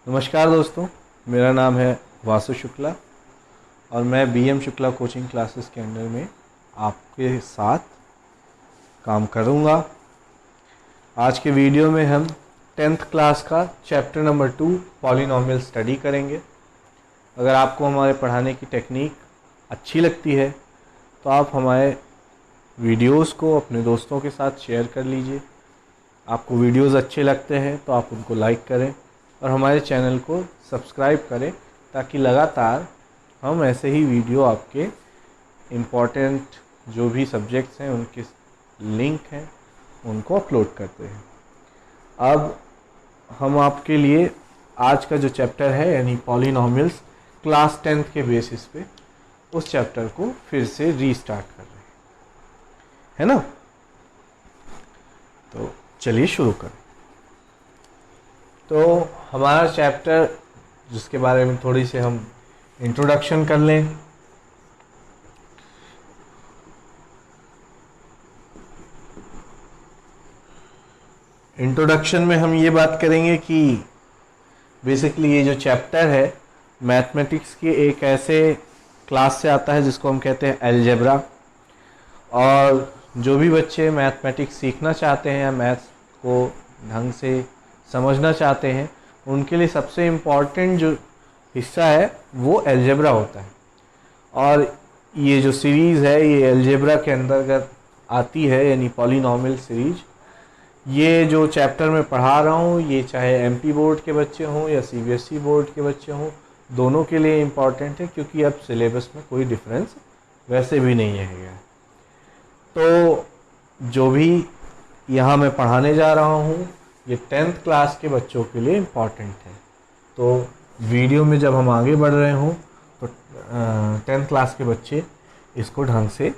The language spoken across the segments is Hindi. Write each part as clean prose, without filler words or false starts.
नमस्कार दोस्तों, मेरा नाम है वासु शुक्ला और मैं BM शुक्ला कोचिंग क्लासेस के अंडर में आपके साथ काम करूँगा। आज के वीडियो में हम 10th क्लास का चैप्टर नंबर 2 पॉलिनोमियल स्टडी करेंगे। अगर आपको हमारे पढ़ाने की टेक्निक अच्छी लगती है तो आप हमारे वीडियोस को अपने दोस्तों के साथ शेयर कर लीजिए। आपको वीडियोस अच्छे लगते हैं तो आप उनको लाइक करें और हमारे चैनल को सब्सक्राइब करें ताकि लगातार हम ऐसे ही वीडियो आपके इम्पोर्टेंट जो भी सब्जेक्ट्स हैं उनके लिंक हैं उनको अपलोड करते हैं। अब हम आपके लिए आज का जो चैप्टर है यानी पॉलिनोमियल्स क्लास 10th के बेसिस पे उस चैप्टर को फिर से रीस्टार्ट कर रहे हैं, है ना। तो चलिए शुरू करें। तो हमारा चैप्टर जिसके बारे में थोड़ी सी हम इंट्रोडक्शन कर लें। इंट्रोडक्शन में हम ये बात करेंगे कि बेसिकली ये जो चैप्टर है मैथमेटिक्स के एक ऐसे क्लास से आता है जिसको हम कहते हैं अलजेब्रा। और जो भी बच्चे मैथमेटिक्स सीखना चाहते हैं या मैथ्स को ढंग से समझना चाहते हैं उनके लिए सबसे इम्पॉर्टेंट जो हिस्सा है वो अलजेब्रा होता है। और ये जो सीरीज़ है ये अलजेब्रा के अंतर्गत आती है यानी पॉलिनोमियल सीरीज। ये जो चैप्टर मैं पढ़ा रहा हूँ ये चाहे MP बोर्ड के बच्चे हों या CBSE बोर्ड के बच्चे हों, दोनों के लिए इम्पॉर्टेंट है क्योंकि अब सिलेबस में कोई डिफरेंस वैसे भी नहीं है। तो जो भी यहाँ मैं पढ़ाने जा रहा हूँ ये 10th क्लास के बच्चों के लिए इम्पॉर्टेंट है। तो वीडियो में जब हम आगे बढ़ रहे हों तो 10th क्लास के बच्चे इसको ढंग से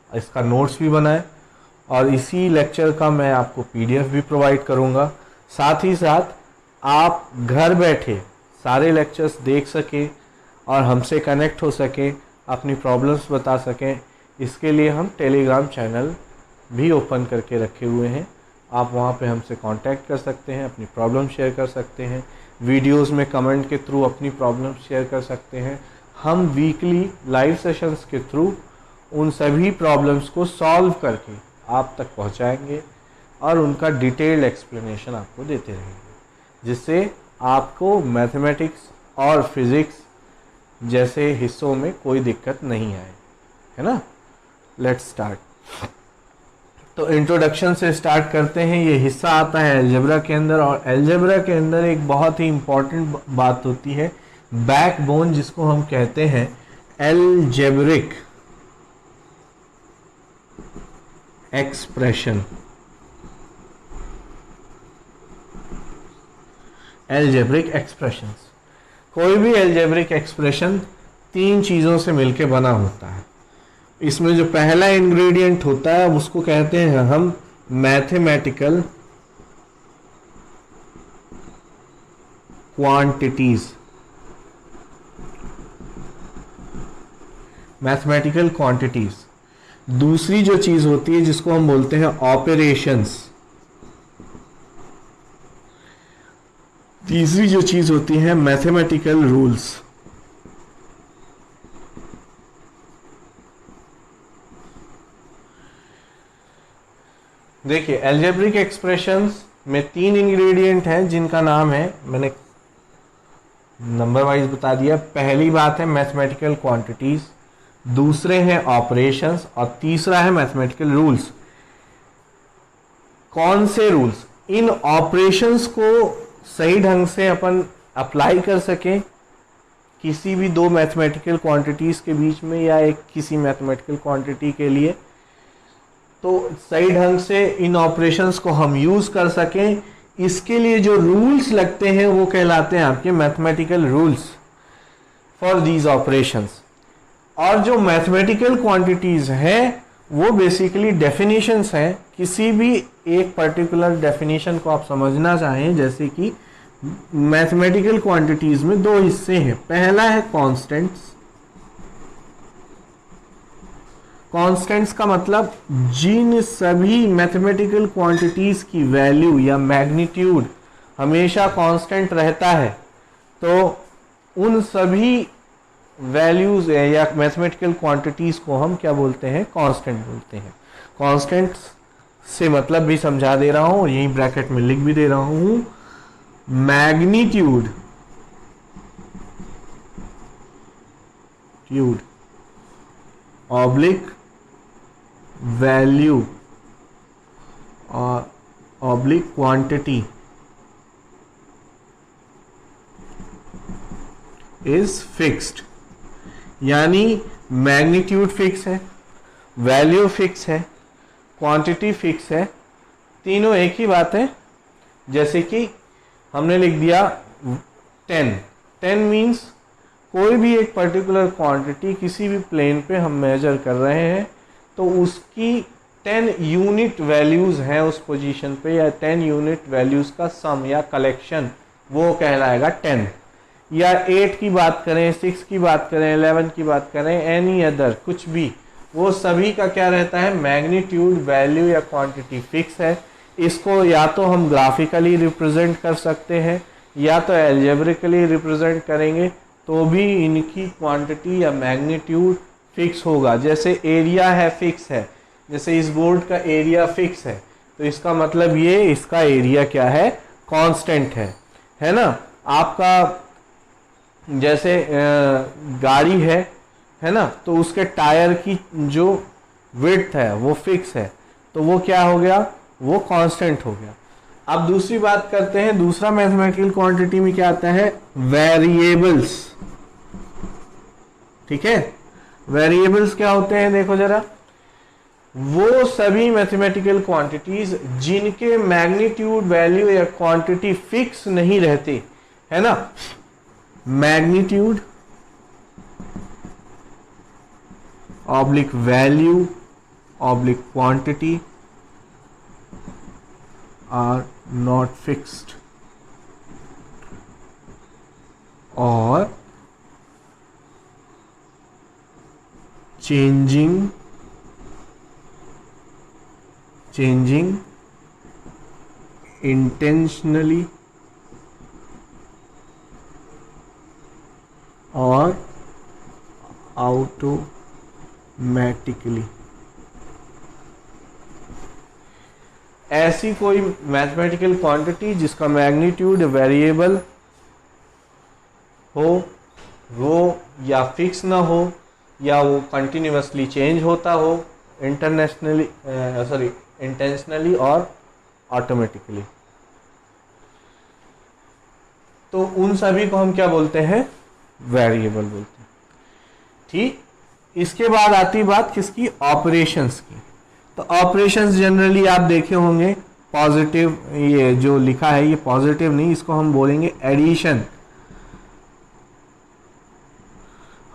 इसका नोट्स भी बनाएं और इसी लेक्चर का मैं आपको PDF भी प्रोवाइड करूँगा। साथ ही साथ आप घर बैठे सारे लेक्चर्स देख सकें और हमसे कनेक्ट हो सकें, अपनी प्रॉब्लम्स बता सकें। इसके लिए हम टेलीग्राम चैनल भी ओपन करके रखे हुए हैं। आप वहाँ पे हमसे कांटेक्ट कर सकते हैं, अपनी प्रॉब्लम शेयर कर सकते हैं, वीडियोस में कमेंट के थ्रू अपनी प्रॉब्लम शेयर कर सकते हैं। हम वीकली लाइव सेशंस के थ्रू उन सभी प्रॉब्लम्स को सॉल्व करके आप तक पहुँचाएंगे और उनका डिटेल्ड एक्सप्लेनेशन आपको देते रहेंगे, जिससे आपको मैथमेटिक्स और फिज़िक्स जैसे हिस्सों में कोई दिक्कत नहीं आए, है ना। Let's start. तो इंट्रोडक्शन से स्टार्ट करते हैं। ये हिस्सा आता है अलजेब्रा के अंदर और अलजेब्रा के अंदर एक बहुत ही इम्पॉर्टेंट बात होती है बैकबोन, जिसको हम कहते हैं अलजेब्रिक एक्सप्रेशन। अलजेब्रिक एक्सप्रेशंस, कोई भी अलजेब्रिक एक्सप्रेशन 3 चीज़ों से मिलकर बना होता है। इसमें जो पहला इंग्रेडिएंट होता है उसको कहते हैं हम मैथमेटिकल क्वांटिटीज। Mathematical quantities. दूसरी जो चीज होती है जिसको हम बोलते हैं ऑपरेशंस। तीसरी जो चीज होती है मैथमेटिकल रूल्स। देखिए अलजेब्रिक एक्सप्रेशंस में 3 इंग्रेडिएंट हैं जिनका नाम है, मैंने नंबर वाइज बता दिया। पहली बात है मैथमेटिकल क्वांटिटीज, दूसरे हैं ऑपरेशंस और तीसरा है मैथमेटिकल रूल्स। कौन से रूल्स? इन ऑपरेशंस को सही ढंग से अपन अप्लाई कर सकें किसी भी 2 मैथमेटिकल क्वांटिटीज के बीच में या एक किसी मैथमेटिकल क्वांटिटी के लिए, तो सही ढंग से इन ऑपरेशंस को हम यूज कर सकें। इसके लिए जो रूल्स लगते हैं वो कहलाते हैं आपके mathematical rules for these operations. और जो मैथमेटिकल क्वांटिटीज हैं वो बेसिकली डेफिनेशंस हैं। किसी भी एक पर्टिकुलर डेफिनेशन को आप समझना चाहें, जैसे कि मैथमेटिकल क्वांटिटीज में 2 हिस्से हैं। पहला है कांस्टेंट्स। कांस्टेंट्स का मतलब जिन सभी मैथमेटिकल क्वांटिटीज की वैल्यू या मैग्नीट्यूड हमेशा कांस्टेंट रहता है तो उन सभी वैल्यूज या मैथमेटिकल क्वांटिटीज को हम क्या बोलते हैं, कांस्टेंट बोलते हैं। कांस्टेंट से मतलब भी समझा दे रहा हूं और यही ब्रैकेट में लिख भी दे रहा हूं, मैग्नीट्यूड ऑब्लिक वैल्यू और ऑब्लिक क्वांटिटी इज फिक्स्ड। यानी मैग्नीट्यूड फिक्स है, वैल्यू फिक्स है, क्वांटिटी फिक्स है, तीनों एक ही बात है। जैसे कि हमने लिख दिया 10 मीन्स कोई भी एक पर्टिकुलर क्वांटिटी किसी भी प्लेन पे हम मेजर कर रहे हैं तो उसकी 10 यूनिट वैल्यूज हैं उस पोजीशन पे, या 10 यूनिट वैल्यूज का सम या कलेक्शन, वो कहलाएगा 10। या 8 की बात करें, 6 की बात करें, 11 की बात करें, एनी अदर कुछ भी, वो सभी का क्या रहता है, मैग्नीट्यूड वैल्यू या क्वांटिटी फिक्स है। इसको या तो हम ग्राफिकली रिप्रेजेंट कर सकते हैं या तो एल्जेब्रिकली रिप्रेजेंट करेंगे तो भी इनकी क्वांटिटी या मैग्नीट्यूड फिक्स होगा। जैसे एरिया है फिक्स है, जैसे इस बोर्ड का एरिया फिक्स है तो इसका मतलब ये इसका एरिया क्या है, कांस्टेंट है ना। आपका जैसे गाड़ी है ना, तो उसके टायर की जो विड्थ है वो फिक्स है तो वो क्या हो गया, वो कांस्टेंट हो गया। अब दूसरी बात करते हैं, दूसरा मैथमेटिकल क्वांटिटी में क्या आता है, वेरिएबल्स। ठीक है, वेरिएबल्स क्या होते हैं, देखो जरा, वो सभी मैथमेटिकल क्वांटिटीज जिनके मैग्नीट्यूड वैल्यू या क्वांटिटी फिक्स नहीं रहती, है ना। Magnitude oblique value oblique quantity are not fixed और changing intentionally और automatically। ऐसी कोई मैथमेटिकल क्वांटिटी जिसका मैग्नीट्यूड वेरिएबल हो, वो या फिक्स ना हो या वो कंटिन्यूअसली चेंज होता हो, इंटेंशनली और ऑटोमेटिकली, तो उन सभी को हम क्या बोलते हैं, वेरिएबल बोलते हैं। ठीक, इसके बाद आती बात किसकी, ऑपरेशंस की। तो ऑपरेशंस जनरली आप देखे होंगे पॉजिटिव, ये जो लिखा है ये पॉजिटिव नहीं, इसको हम बोलेंगे एडिशन।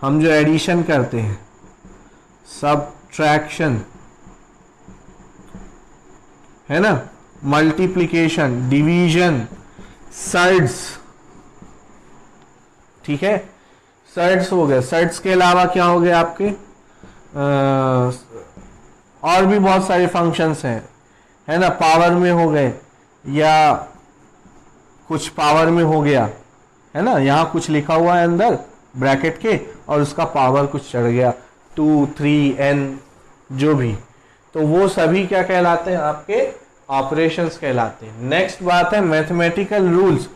हम जो एडिशन करते हैं, सब्ट्रैक्शन, है ना, मल्टीप्लिकेशन, डिवीजन, सर्ड्स। ठीक है, सर्ड्स हो गए। सर्ड्स के अलावा क्या हो गए आपके, और भी बहुत सारे फंक्शंस हैं, है ना, पावर में हो गए या कुछ पावर में हो गया, है ना, यहाँ कुछ लिखा हुआ है अंदर ब्रैकेट के और उसका पावर कुछ चढ़ गया, 2, 3, n जो भी, तो वो सभी क्या कहलाते हैं, आपके ऑपरेशंस कहलाते हैं। नेक्स्ट बात है मैथमेटिकल रूल्स।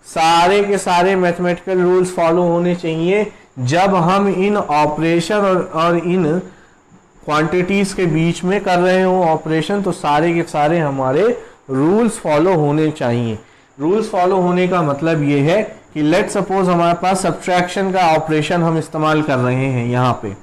सारे के सारे मैथमेटिकल रूल्स फॉलो होने चाहिए जब हम इन ऑपरेशन और इन क्वांटिटीज के बीच में कर रहे हो ऑपरेशन, तो सारे के सारे हमारे रूल्स फॉलो होने चाहिए। रूल्स फॉलो होने का मतलब ये है कि लेट सपोज हमारे पास सब्ट्रैक्शन का ऑपरेशन हम इस्तेमाल कर रहे हैं यहाँ पे,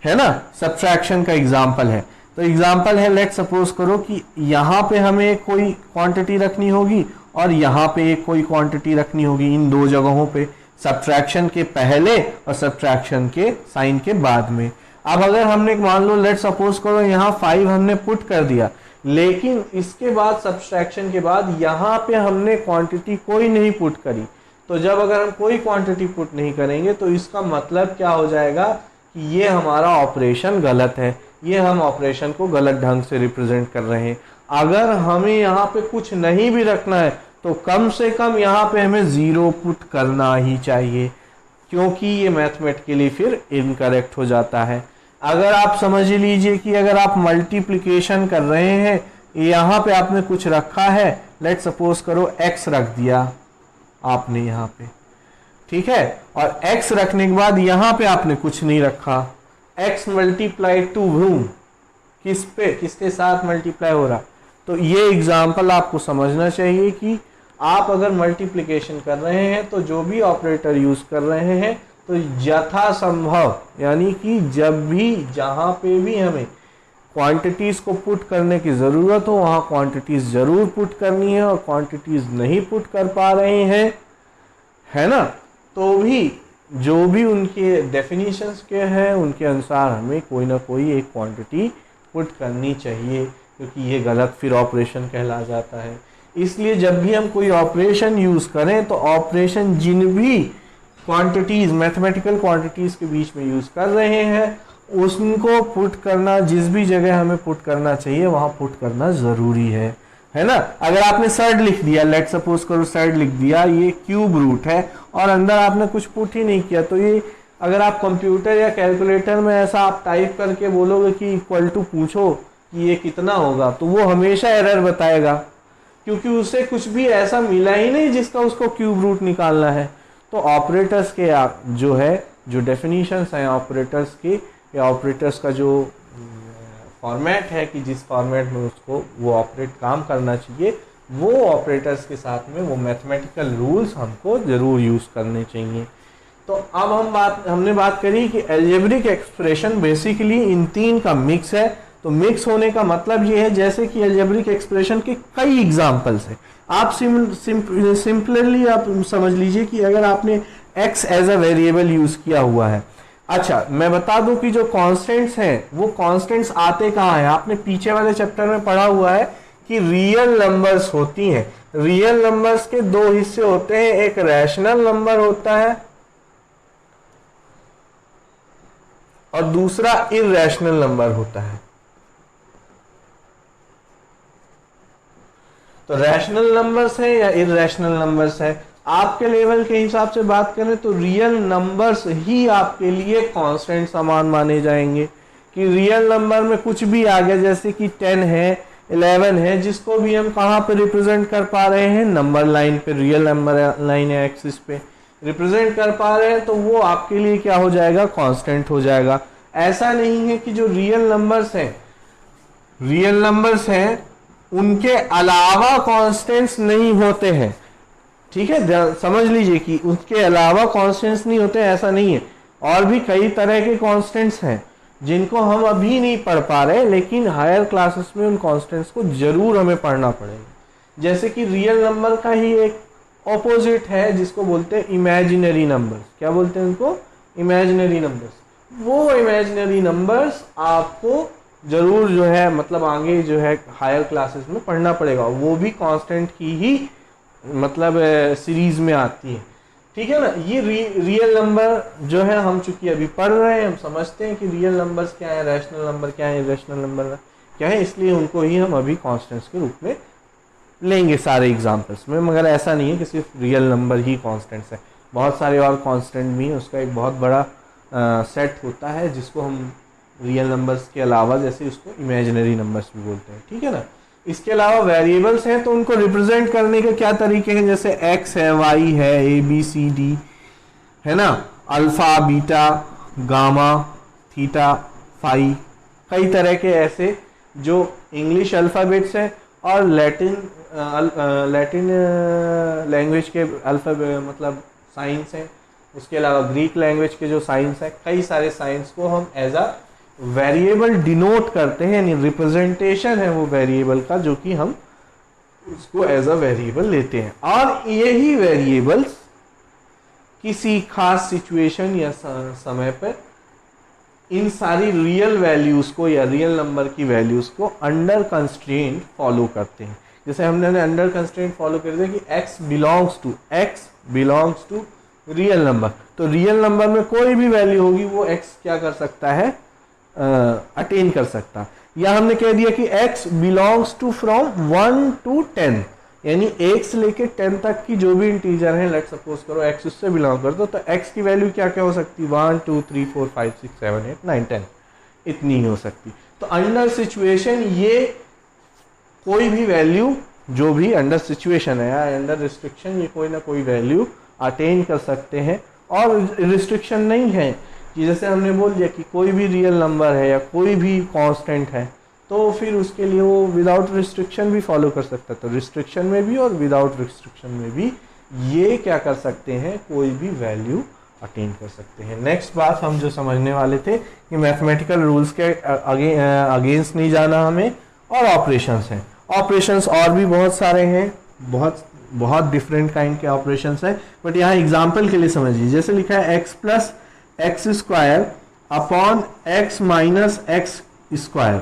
है ना, सब्ट्रैक्शन का एग्जाम्पल है। तो एग्जाम्पल है, लेट सपोज करो कि यहाँ पे हमें कोई क्वांटिटी रखनी होगी और यहाँ पे एक कोई क्वांटिटी रखनी होगी, इन दो जगहों पे, सब्ट्रैक्शन के पहले और सब्ट्रैक्शन के साइन के बाद में। अब अगर हमने मान लो लेट सपोज करो यहाँ 5 हमने पुट कर दिया, लेकिन इसके बाद सब्ट्रैक्शन के बाद यहाँ पे हमने क्वांटिटी कोई नहीं पुट करी, तो जब अगर हम कोई क्वांटिटी पुट नहीं करेंगे तो इसका मतलब क्या हो जाएगा कि ये हमारा ऑपरेशन गलत है, ये हम ऑपरेशन को गलत ढंग से रिप्रेजेंट कर रहे हैं। अगर हमें यहाँ पे कुछ नहीं भी रखना है तो कम से कम यहाँ पे हमें 0 पुट करना ही चाहिए, क्योंकि ये मैथमेटिकली फिर इनकरेक्ट हो जाता है। अगर आप समझ लीजिए कि अगर आप मल्टीप्लिकेशन कर रहे हैं, यहाँ पे आपने कुछ रखा है, लेट सपोज करो x रख दिया आपने यहाँ पे, ठीक है, और x रखने के बाद यहाँ पे आपने कुछ नहीं रखा, x मल्टीप्लाइड टू whom, किस पे, किसके साथ मल्टीप्लाई हो रहा। तो ये एग्जाम्पल आपको समझना चाहिए कि आप अगर मल्टीप्लिकेशन कर रहे हैं तो जो भी ऑपरेटर यूज कर रहे हैं तो यथासंभव, यानी कि जब भी जहां पे भी हमें क्वांटिटीज को पुट करने की जरूरत हो वहां क्वांटिटीज जरूर पुट करनी है, और क्वांटिटीज नहीं पुट कर पा रहे हैं, है ना, तो भी जो भी उनके डेफिनेशंस के हैं उनके अनुसार हमें कोई ना कोई एक क्वांटिटी पुट करनी चाहिए, क्योंकि ये गलत फिर ऑपरेशन कहला जाता है। इसलिए जब भी हम कोई ऑपरेशन यूज करें तो ऑपरेशन जिन भी क्वांटिटीज, मैथमेटिकल क्वांटिटीज के बीच में यूज कर रहे हैं उनको पुट करना, जिस भी जगह हमें पुट करना चाहिए वहां पुट करना जरूरी है ना। अगर आपने सर्ड लिख दिया, लेट सपोज करो सर्ड लिख दिया, ये क्यूब रूट है और अंदर आपने कुछ पुट ही नहीं किया, तो ये अगर आप कंप्यूटर या कैलकुलेटर में ऐसा आप टाइप करके बोलोगे कि इक्वल टू पूछो कि ये कितना होगा, तो वो हमेशा एरर बताएगा, क्योंकि उसे कुछ भी ऐसा मिला ही नहीं जिसका उसको क्यूब रूट निकालना है। तो ऑपरेटर्स के जो है, जो डेफिनेशंस हैं ऑपरेटर्स के, या ऑपरेटर्स का जो फॉर्मेट है कि जिस फॉर्मेट में उसको वो ऑपरेट काम करना चाहिए, वो ऑपरेटर्स के साथ में वो मैथमेटिकल रूल्स हमको जरूर यूज करने चाहिए। तो अब हमने बात करी कि अलजेब्रिक एक्सप्रेशन बेसिकली इन तीन का मिक्स है। तो मिक्स होने का मतलब ये है जैसे कि अलजेब्रिक एक्सप्रेशन के कई एग्जांपल्स हैं। आप सिंपली आप समझ लीजिए कि अगर आपने x as a variable use किया हुआ है, अच्छा मैं बता दूं कि जो कांस्टेंट्स हैं वो कांस्टेंट्स आते कहाँ हैं, आपने पीछे वाले चैप्टर में पढ़ा हुआ है कि रियल नंबर्स होती हैं। रियल नंबर्स के दो हिस्से होते हैं, एक रैशनल नंबर होता है और दूसरा इररेशनल नंबर होता है। तो रैशनल नंबर्स है या इररेशनल नंबर्स है, आपके लेवल के हिसाब से बात करें तो रियल नंबर्स ही आपके लिए कांस्टेंट समान माने जाएंगे। कि रियल नंबर में कुछ भी आ गया, जैसे कि 10 है, 11 है, जिसको भी हम कहाँ पे रिप्रेजेंट कर पा रहे हैं, नंबर लाइन पे, रियल नंबर लाइन या एक्सिस पे रिप्रेजेंट कर पा रहे हैं, तो वो आपके लिए क्या हो जाएगा, कांस्टेंट हो जाएगा। ऐसा नहीं है कि जो रियल नंबर्स हैं उनके अलावा कांस्टेंट्स नहीं होते हैं, ठीक है, समझ लीजिए कि उसके अलावा कांस्टेंट्स नहीं होते, ऐसा नहीं है। और भी कई तरह के कांस्टेंट्स हैं जिनको हम अभी नहीं पढ़ पा रहे, लेकिन हायर क्लासेस में उन कांस्टेंट्स को जरूर हमें पढ़ना पड़ेगा। जैसे कि रियल नंबर का ही एक ऑपोजिट है जिसको बोलते हैं इमेजिनरी नंबर्स। क्या बोलते हैं उनको, इमेजिनरी नंबर्स। वो इमेजिनरी नंबर्स आपको जरूर जो है मतलब आगे जो है हायर क्लासेस में पढ़ना पड़ेगा, वो भी कांस्टेंट की ही मतलब सीरीज में आती है, ठीक है ना। ये रियल नंबर जो है हम चूंकि अभी पढ़ रहे हैं, हम समझते हैं कि रियल नंबर्स क्या है, रैशनल नंबर क्या है, इररेशनल नंबर क्या है, इसलिए उनको ही हम अभी कांस्टेंट्स के रूप में लेंगे सारे एग्जाम्पल्स में। मगर ऐसा नहीं है कि सिर्फ रियल नंबर ही कांस्टेंट्स है, बहुत सारे और कांस्टेंट भी हैं, उसका एक बहुत बड़ा सेट होता है जिसको हम रियल नंबर्स के अलावा जैसे उसको इमेजिनरी नंबर्स भी बोलते हैं, ठीक है ना। इसके अलावा वेरिएबल्स हैं तो उनको रिप्रेजेंट करने के क्या तरीके हैं, जैसे x है, y है, a b c d है ना, alpha, beta, gamma, theta, phi, कई तरह के ऐसे जो इंग्लिश अल्फ़ाबेट्स हैं और लैटिन लैंग्वेज के अल्फ़ाबेट मतलब साइंस हैं। उसके अलावा ग्रीक लैंग्वेज के जो साइंस है, कई सारे साइंस को हम एज अ वेरिएबल डिनोट करते हैं, यानी रिप्रेजेंटेशन है वो वेरिएबल का, जो कि हम उसको एज अ वेरिएबल लेते हैं। और यही वेरिएबल्स किसी खास सिचुएशन या समय पर इन सारी रियल वैल्यूज को या रियल नंबर की वैल्यूज को अंडर कंस्ट्रेंट फॉलो करते हैं। जैसे हमने अंडर कंस्ट्रेंट फॉलो कर दिया कि x belongs to real number, तो रियल नंबर में कोई भी वैल्यू होगी वो x क्या कर सकता है, अटेन कर सकता। या हमने कह दिया कि x belongs to from 1 to 10, यानी 1 से लेके 10 तक की जो भी इंटीजर है, लेट सपोज करो x उससे बिलोंग कर दो, तो x की वैल्यू क्या क्या हो सकती है, 1 2 3 4 5 6 7 8 9 10, इतनी ही हो सकती। तो अंडर सिचुएशन ये कोई भी वैल्यू जो भी अंडर सिचुएशन है या अंडर रिस्ट्रिक्शन, ये कोई ना कोई वैल्यू अटेन कर सकते हैं। और रिस्ट्रिक्शन नहीं है कि जैसे हमने बोल दिया कि कोई भी रियल नंबर है या कोई भी कांस्टेंट है, तो फिर उसके लिए वो विदाउट रिस्ट्रिक्शन भी फॉलो कर सकता है। तो रिस्ट्रिक्शन में भी और विदाउट रिस्ट्रिक्शन में भी ये क्या कर सकते हैं, कोई भी वैल्यू अटेन कर सकते हैं। नेक्स्ट बात हम जो समझने वाले थे कि मैथमेटिकल रूल्स के अगेंस्ट नहीं जाना हमें, और ऑपरेशंस हैं। ऑपरेशंस और भी बहुत सारे हैं, बहुत डिफरेंट काइंड के ऑपरेशंस हैं, बट यहाँ एग्जांपल के लिए समझिए। जैसे लिखा है x plus x square upon x minus x square,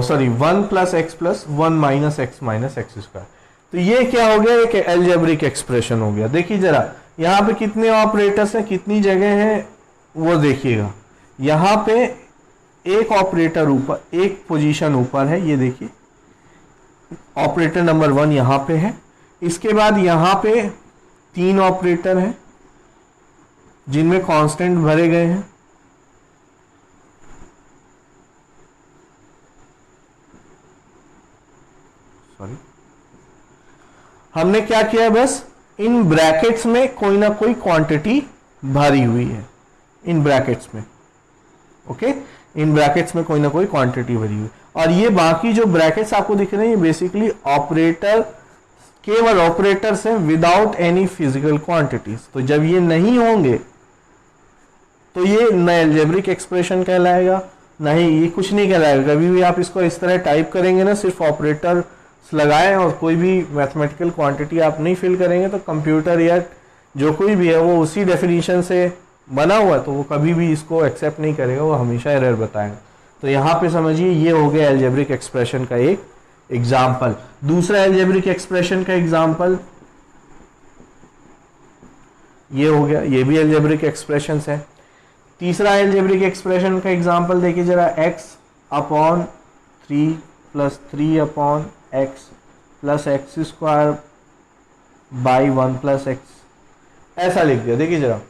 sorry 1 plus x plus 1 minus x square. तो ये क्या हो गया, एक एल्जेब्रिक एक्सप्रेशन हो गया। देखिए जरा यहाँ पे कितने ऑपरेटर्स हैं, कितनी जगह है वो देखिएगा। यहाँ पे एक ऑपरेटर ऊपर, एक पोजीशन ऊपर है, ये देखिए ऑपरेटर नंबर 1 यहाँ पे है। इसके बाद यहाँ पे 3 ऑपरेटर हैं जिनमें कांस्टेंट भरे गए हैं। सॉरी, हमने क्या किया, बस इन ब्रैकेट्स में कोई ना कोई क्वांटिटी भरी हुई है, इन ब्रैकेट्स में, ओके, इन ब्रैकेट्स में कोई ना कोई क्वांटिटी भरी हुई। और ये बाकी जो ब्रैकेट्स आपको दिख रहे हैं, ये बेसिकली ऑपरेटर, केवल ऑपरेटर्स हैं विदाउट एनी फिजिकल क्वांटिटीज। तो जब ये नहीं होंगे तो ये न एल्जेब्रिक एक्सप्रेशन कहलाएगा, नहीं ये कुछ नहीं कहलाएगा। कभी भी आप इसको इस तरह टाइप करेंगे ना, सिर्फ ऑपरेटर लगाएं और कोई भी मैथमेटिकल क्वांटिटी आप नहीं फिल करेंगे, तो कंप्यूटर या जो कोई भी है वो उसी डेफिनेशन से बना हुआ है, तो वो कभी भी इसको एक्सेप्ट नहीं करेगा, वो हमेशा एरर बताएगा। तो यहाँ पे समझिए ये हो गया एल्जेब्रिक एक्सप्रेशन का एक एग्जाम्पल। दूसरा एल्जेब्रिक एक्सप्रेशन का एग्जाम्पल ये हो गया, ये भी एल्जेब्रिक एक्सप्रेशन है। तीसरा एल्जेब्रिक एक्सप्रेशन का एग्जाम्पल देखिए जरा, x upon 3 plus 3 upon x plus x square by 1 plus x, ऐसा लिख दिया। देखिए जरा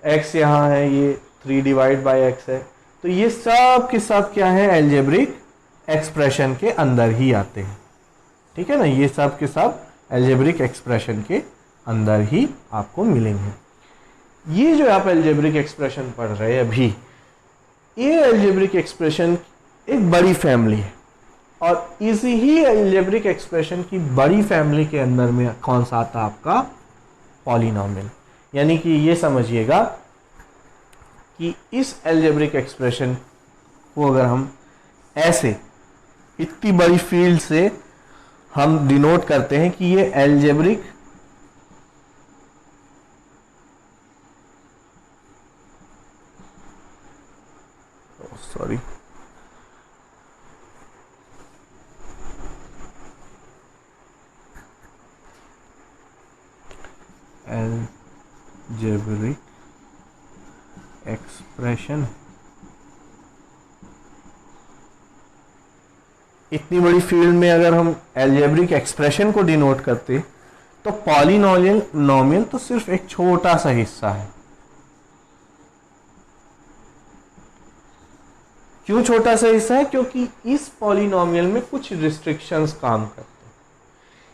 x यहाँ है, ये 3 डिवाइड बाई एक्स है, तो ये सब के सब क्या है, एल्जेब्रिक एक्सप्रेशन के अंदर ही आते हैं, ठीक है ना। ये सब के सब एल्जेब्रिक एक्सप्रेशन के अंदर ही आपको मिलेंगे। ये जो आप एल्जेब्रिक एक्सप्रेशन पढ़ रहे हैं अभी, ये एल्जेब्रिक एक्सप्रेशन एक बड़ी फैमिली है, और इसी ही एल्जेब्रिक एक्सप्रेशन की बड़ी फैमिली के अंदर में कौन सा आता है, आपका पॉलिनोमियल। यानी कि ये समझिएगा कि इस एल्जेब्रिक एक्सप्रेशन को अगर हम ऐसे इतनी बड़ी फील्ड से हम डिनोट करते हैं कि ये एल्जेब्रिक सॉरी एल्जेब्रिक एक्सप्रेशन, इतनी बड़ी फील्ड में अगर हम एल्जेब्रिक एक्सप्रेशन को डिनोट करते तो पॉलिनोमियल तो सिर्फ एक छोटा सा हिस्सा है। क्यों छोटा सा हिस्सा है, क्योंकि इस पॉलिनोमियल में कुछ रिस्ट्रिक्शंस काम करते हैं।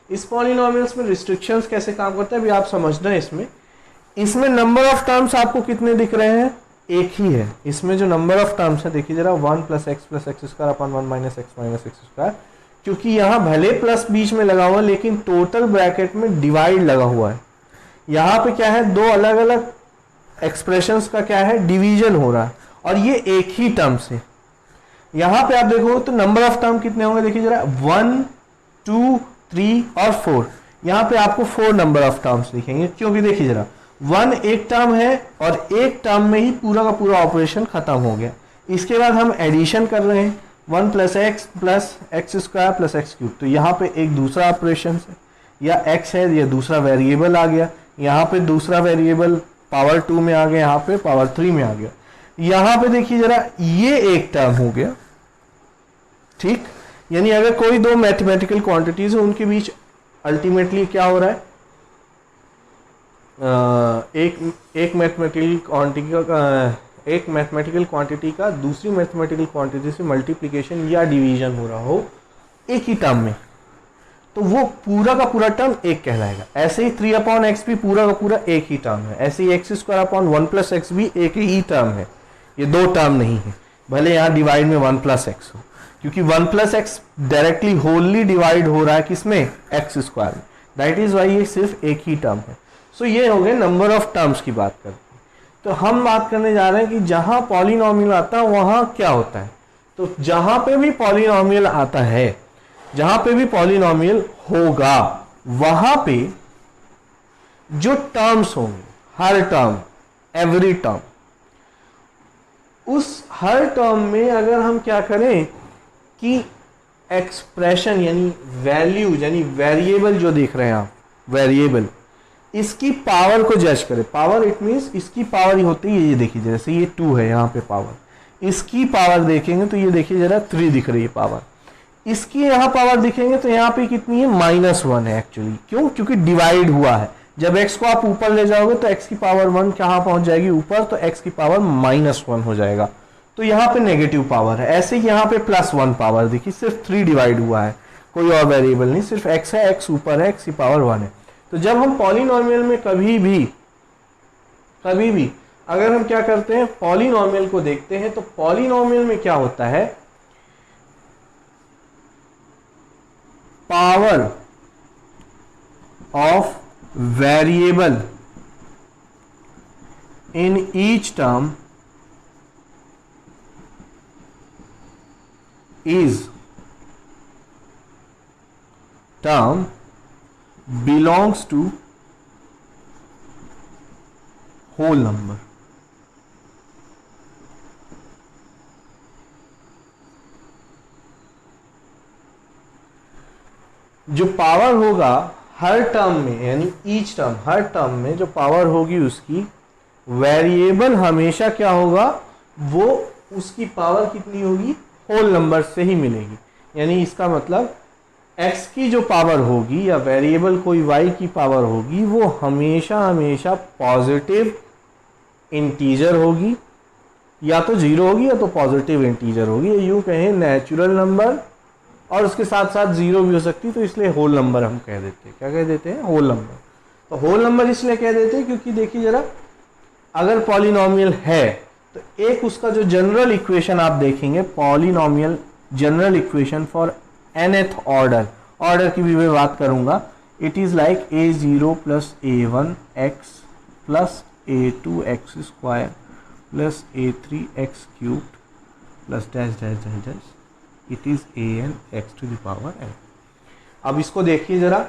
इस पॉलिनोमियल्स में रिस्ट्रिक्शंस कैसे काम करते हैं अभी आप समझना है। इसमें नंबर ऑफ टर्म्स आपको कितने दिख रहे हैं, एक ही है। इसमें जो नंबर ऑफ टर्म्स है देखिए जरा, 1 plus x square upon 1 minus x square, क्योंकि यहाँ भले प्लस बीच में लगा हुआ है लेकिन टोटल ब्रैकेट में डिवाइड लगा हुआ है। यहाँ पे क्या है, दो अलग अलग एक्सप्रेशंस का क्या है, डिवीजन हो रहा है, और ये एक ही टर्म से। यहाँ पे आप देखो तो नंबर ऑफ टर्म कितने होंगे, देखिए जरा 1 2 3 और 4। यहाँ पे आपको 4 नंबर ऑफ टर्म्स दिखेंगे, क्योंकि देखिए जरा 1 एक टर्म है और एक टर्म में ही पूरा का पूरा ऑपरेशन खत्म हो गया। इसके बाद हम एडिशन कर रहे हैं, 1 plus x square plus x cube, तो यहाँ पे एक दूसरा ऑपरेशन है, या x है या दूसरा वेरिएबल आ गया, यहाँ पे दूसरा वेरिएबल पावर 2 में आ गया, यहाँ पे पावर 3 में आ गया। यहाँ पे देखिए जरा ये एक टर्म हो गया, ठीक। यानी अगर कोई दो मैथमेटिकल क्वांटिटीज है उनके बीच अल्टीमेटली क्या हो रहा है, एक मैथमेटिकल क्वांटिटी का दूसरी मैथमेटिकल क्वांटिटी से मल्टीप्लिकेशन या डिवीजन हो रहा हो एक ही टर्म में, तो वो पूरा का पूरा टर्म एक कहलाएगा। ऐसे ही 3/x भी पूरा का पूरा एक ही टर्म है, ऐसे ही x²/1+x भी एक ही टर्म है, ये दो टर्म नहीं है, भले यहाँ डिवाइड में 1+x हो, क्योंकि 1+x डायरेक्टली होलली डिवाइड हो रहा है किसमें, x² में, दैट इज वाई ये सिर्फ एक ही टर्म है। सो ये हो गए नंबर ऑफ टर्म्स की बात करते हैं। तो हम बात करने जा रहे हैं कि जहां पॉलिनोमियल आता है वहां क्या होता है। तो जहां पे भी पॉलिनोमियल आता है, जहां पे भी पॉलिनोमियल होगा, वहां पे जो टर्म्स होंगे, हर टर्म, एवरी टर्म, उस हर टर्म में अगर हम क्या करें कि एक्सप्रेशन यानी वैल्यू यानी वेरिएबल जो देख रहे हैं आप, वेरिएबल, इसकी पावर को जज करें। पावर इट मीन्स इसकी पावर ही होती है, ये देखिए जैसे ये 2 है यहाँ पे पावर, इसकी पावर देखेंगे तो ये देखिए जरा 3 दिख रही है पावर, इसकी यहाँ पावर दिखेंगे तो यहाँ पे कितनी है, -1 है एक्चुअली। क्यों, क्योंकि डिवाइड हुआ है। जब x को आप ऊपर ले जाओगे तो x की पावर 1 कहाँ पहुंच जाएगी, ऊपर, तो x की पावर -1 हो जाएगा, तो यहाँ पे नेगेटिव पावर है। ऐसे ही यहाँ पे +1 पावर देखिए, सिर्फ 3 डिवाइड हुआ है, कोई और वेरिएबल नहीं, सिर्फ x है, x ऊपर है, x की पावर 1 है। तो जब हम पॉलिनोमियल में कभी भी अगर हम क्या करते हैं, पॉलिनोमियल को देखते हैं, तो पॉलिनोमियल में क्या होता है, power of variable in each term is term belongs to whole number। जो पावर होगा हर टर्म में, यानी ईच टर्म, हर टर्म में जो पावर होगी उसकी, वेरिएबल हमेशा क्या होगा, वो उसकी पावर कितनी होगी, होल नंबर से ही मिलेगी। यानी इसका मतलब x की जो पावर होगी या वेरिएबल कोई y की पावर होगी, वो हमेशा हमेशा पॉजिटिव इंटीजर होगी, या तो 0 होगी या तो पॉजिटिव इंटीजर होगी, यूं कहें नेचुरल नंबर, और उसके साथ साथ 0 भी हो सकती, तो इसलिए होल नंबर हम कह देते हैं। क्या कह देते हैं, होल नंबर। तो होल नंबर इसलिए कह देते हैं क्योंकि देखिए जरा, अगर पॉलिनोमियल है तो एक उसका जो जनरल इक्वेशन आप देखेंगे, polynomial general equation for nth order की भी मैं बात करूंगा, it is like a0 + a1x + a2x² + a3x³ + dash dash dash dash, it is an x⁴n। अब इसको देखिए जरा,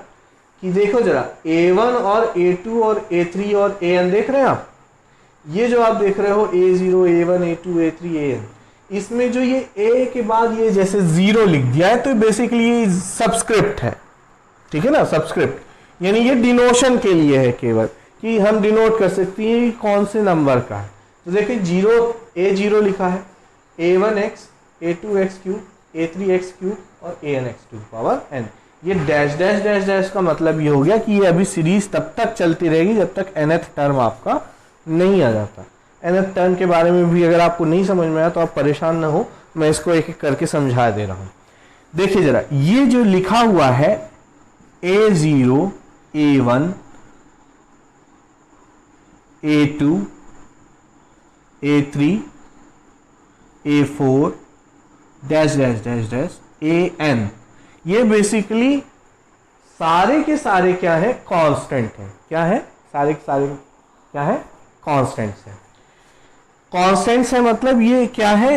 कि देखो जरा a1 और a2 और a3 और an देख रहे हैं आप, ये जो आप देख रहे हो a0 a1 a2 a3 an, इसमें जो ये a के बाद ये जैसे 0 लिख दिया है, तो बेसिकली ये सबस्क्रिप्ट है, ठीक है ना, सबस्क्रिप्ट, यानी ये डिनोशन के लिए है केवल, कि हम डिनोट कर सकते हैं कि कौन से नंबर का है। तो देखिए a0 लिखा है, a1x a2x³ a3x³ और anx⁴n। ये डैश डैश डैश डैश का मतलब ये हो गया कि ये अभी सीरीज तब तक चलती रहेगी जब तक nth टर्म आपका नहीं आ जाता। nth टर्म के बारे में भी अगर आपको नहीं समझ में आया तो आप परेशान ना हो, मैं इसको एक एक करके समझा दे रहा हूं। देखिए जरा, ये जो लिखा हुआ है a0 a1 a2 a3 a4 dash dash dash dash an, ये बेसिकली सारे के सारे क्या है, कांस्टेंट है। क्या है, सारे के सारे क्या है, कांस्टेंट्स है। कांस्टेंट्स है मतलब ये क्या है,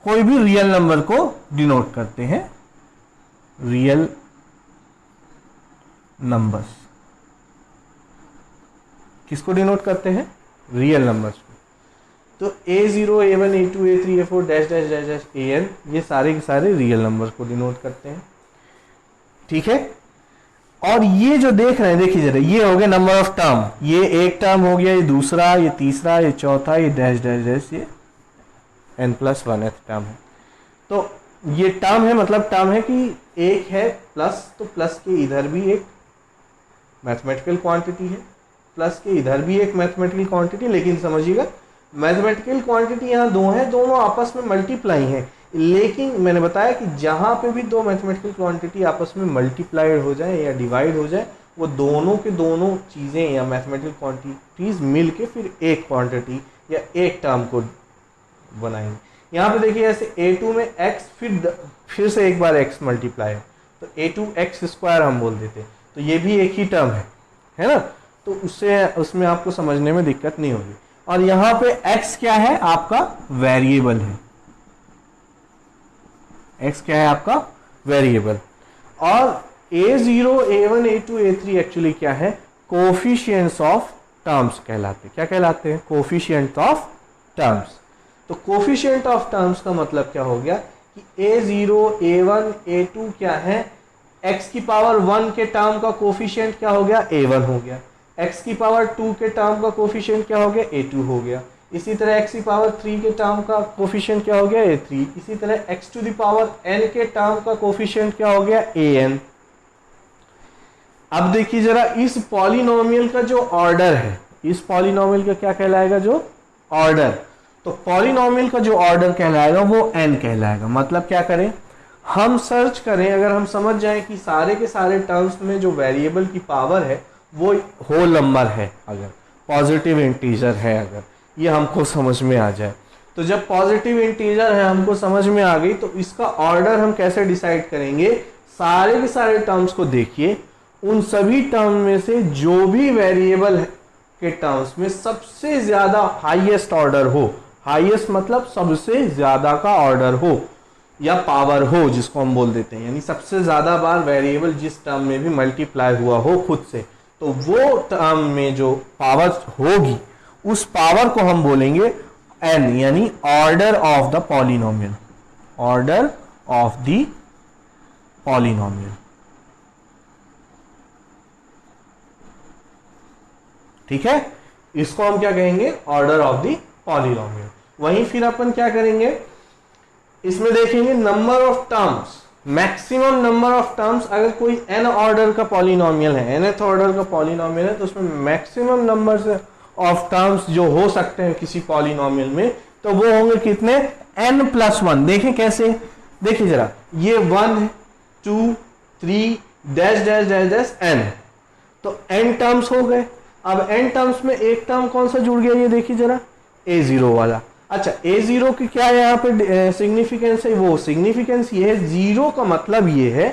कोई भी रियल नंबर को डिनोट करते हैं, रियल नंबर्स किसको डिनोट करते हैं, रियल नंबर्स को। तो a0 a1 a2 a3 a4 dash dash dash dash an, ये सारे के सारे रियल नंबर्स को डिनोट करते हैं, ठीक है। और ये जो देख रहे हैं, देखिए जरा, ये हो गया नंबर ऑफ टर्म, ये एक टर्म हो गया, ये दूसरा, ये तीसरा, ये चौथा, ये डैश डैश डैश, ये n+1th टर्म है। तो ये टर्म है, मतलब टर्म है कि एक है प्लस, तो प्लस के इधर भी एक मैथमेटिकल क्वांटिटी है, प्लस के इधर भी एक मैथमेटिकल क्वांटिटी। लेकिन समझिएगा मैथमेटिकल क्वांटिटी यहाँ दो है, दोनों आपस में मल्टीप्लाई हैं। लेकिन मैंने बताया कि जहाँ पे भी दो मैथमेटिकल क्वांटिटी आपस में मल्टीप्लाइड हो जाए या डिवाइड हो जाए, वो दोनों के दोनों चीज़ें या मैथमेटिकल क्वांटिटीज मिल के फिर एक क्वांटिटी या एक टर्म को बनाएंगे। यहाँ पे देखिए ऐसे a2 में x फिर से एक बार x मल्टीप्लाई है, तो a2 x स्क्वायर हम बोल देते हैं, तो ये भी एक ही टर्म है ना, तो उससे उसमें आपको समझने में दिक्कत नहीं होगी। और यहाँ पे x क्या है, आपका वेरिएबल है, x क्या है आपका वेरिएबल। और a0 a1 a2 a3 actually क्या है, कोफिशिएंट्स ऑफ टर्म्स कहलाते हैं। क्या कहलाते हैं, कोफिशिएंट ऑफ टर्म्स। तो कोफिशिएंट ऑफ टर्म्स का मतलब क्या हो गया कि a0 a1 a2 क्या है, x की पावर 1 के टर्म का कोफिशिएंट क्या हो गया, a1 हो गया। x की पावर 2 के टर्म का कोफिशिएंट क्या हो गया, a2 हो गया। इसी तरह x की पावर 3 के टर्म का कोफिशिएंट क्या हो गया, a3। इसी तरह x to the power n के टर्म का कोफिशिएंट क्या हो गया, an। अब देखिए जरा इस पॉलिनोमियल का जो ऑर्डर है, इस पॉलिनोमियल का क्या कहलाएगा, जो ऑर्डर, तो पॉलिनोमियल का जो ऑर्डर कहलाएगा वो n कहलाएगा। मतलब क्या करें, हम सर्च करें, अगर हम समझ जाएं कि सारे के सारे टर्म्स में जो वेरिएबल की पावर है वो होल नंबर है, अगर पॉजिटिव इंटीजर है, अगर ये हमको समझ में आ जाए, तो जब पॉजिटिव इंटीजर है हमको समझ में आ गई, तो इसका ऑर्डर हम कैसे डिसाइड करेंगे, सारे के सारे टर्म्स को देखिए, उन सभी टर्म में से जो भी वेरिएबल के टर्म्स में सबसे ज्यादा हाईएस्ट ऑर्डर हो, हाईएस्ट मतलब सबसे ज्यादा का ऑर्डर हो या पावर हो, जिसको हम बोल देते हैं, यानी सबसे ज्यादा बार वेरिएबल जिस टर्म में भी मल्टीप्लाई हुआ हो खुद से, तो वो टर्म में जो पावर होगी उस पावर को हम बोलेंगे n, यानी order of the polynomial, order of the polynomial. ठीक है, इसको हम क्या कहेंगे, ऑर्डर ऑफ द पॉलिनोमियल। वहीं फिर अपन क्या करेंगे, इसमें देखेंगे number of terms, maximum number of terms. अगर कोई n ऑर्डर का पॉलिनोमियल है, nth ऑर्डर का पॉलिनोमियल है, तो उसमें मैक्सिमम नंबर ऑफ टर्म्स जो हो सकते हैं किसी पॉलिनोमियल में, तो वो होंगे कितने, n+1। देखें कैसे, देखिए जरा, ये 1 2 3 dash dash dash dash n, तो n टर्म्स हो गए। अब n टर्म्स में एक टर्म कौन सा जुड़ गया, ये देखिए जरा, a0 वाला। अच्छा, a0 की क्या यहाँ पे सिग्निफिकेंस है, वो सिग्निफिकेंस ये है, जीरो का मतलब ये है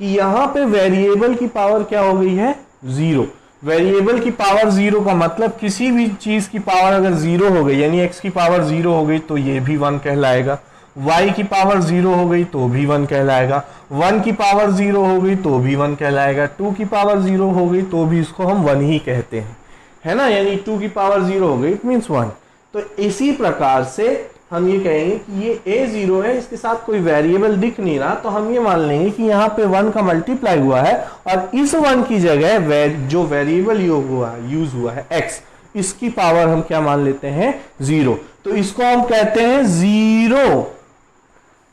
कि यहाँ पे वेरिएबल की पावर क्या हो गई है, 0। वेरिएबल की पावर 0 का मतलब किसी भी चीज की पावर अगर 0 हो गई, यानी x की पावर 0 हो गई तो ये भी 1 कहलाएगा, y की पावर 0 हो गई तो भी 1 कहलाएगा, 1 की पावर 0 हो गई तो भी 1 कहलाएगा, 2 की पावर 0 हो गई तो भी इसको हम 1 ही कहते हैं, है ना, यानी 2 की पावर 0 हो गई इट मीन्स 1। तो इसी प्रकार से हम ये कहेंगे कि ये a0 है, इसके साथ कोई वेरिएबल दिख नहीं रहा, तो हम ये मान लेंगे कि यहाँ पे 1 का मल्टीप्लाई हुआ है, और इस 1 की जगह जो वेरिएबल यूज हुआ है x, इसकी पावर हम क्या मान लेते हैं, 0। तो इसको हम कहते हैं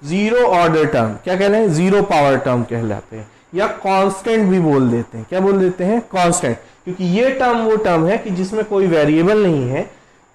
जीरो ऑर्डर टर्म, क्या कहते हैं, 0 पावर टर्म कहलाते हैं, या कांस्टेंट भी बोल देते हैं। क्या बोल देते हैं, कांस्टेंट, क्योंकि ये टर्म वो टर्म है कि जिसमें कोई वेरिएबल नहीं है।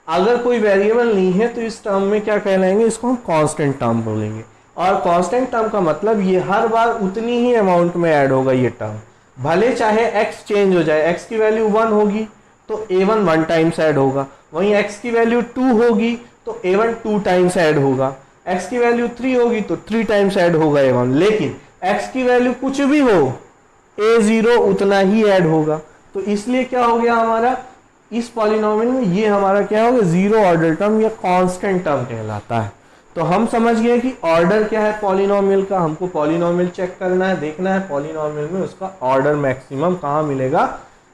अगर कोई वेरिएबल नहीं है तो इस टर्म में क्या कहलाएंगे, इसको हम कांस्टेंट टर्म बोलेंगे। और कांस्टेंट टर्म का मतलब ये हर बार उतनी ही अमाउंट में ऐड होगा ये टर्म, भले चाहे x चेंज हो जाए, x की वैल्यू 1 होगी तो a1 1 टाइम्स ऐड होगा, वहीं x की वैल्यू 2 होगी तो a1 2 टाइम्स ऐड होगा, x की वैल्यू 3 होगी तो 3 टाइम्स ऐड होगा a1, लेकिन x की वैल्यू कुछ भी हो, a0 उतना ही ऐड होगा। तो इसलिए क्या हो गया हमारा, इस पॉलिनोमियल में ये हमारा क्या होगा, 0 ऑर्डर टर्म या कांस्टेंट टर्म कहलाता है। तो हम समझ गए कि ऑर्डर क्या है पॉलिनोमियल का, हमको पॉलिनोमियल चेक करना है, देखना है पॉलिनोमियल में उसका ऑर्डर मैक्सिमम कहाँ मिलेगा।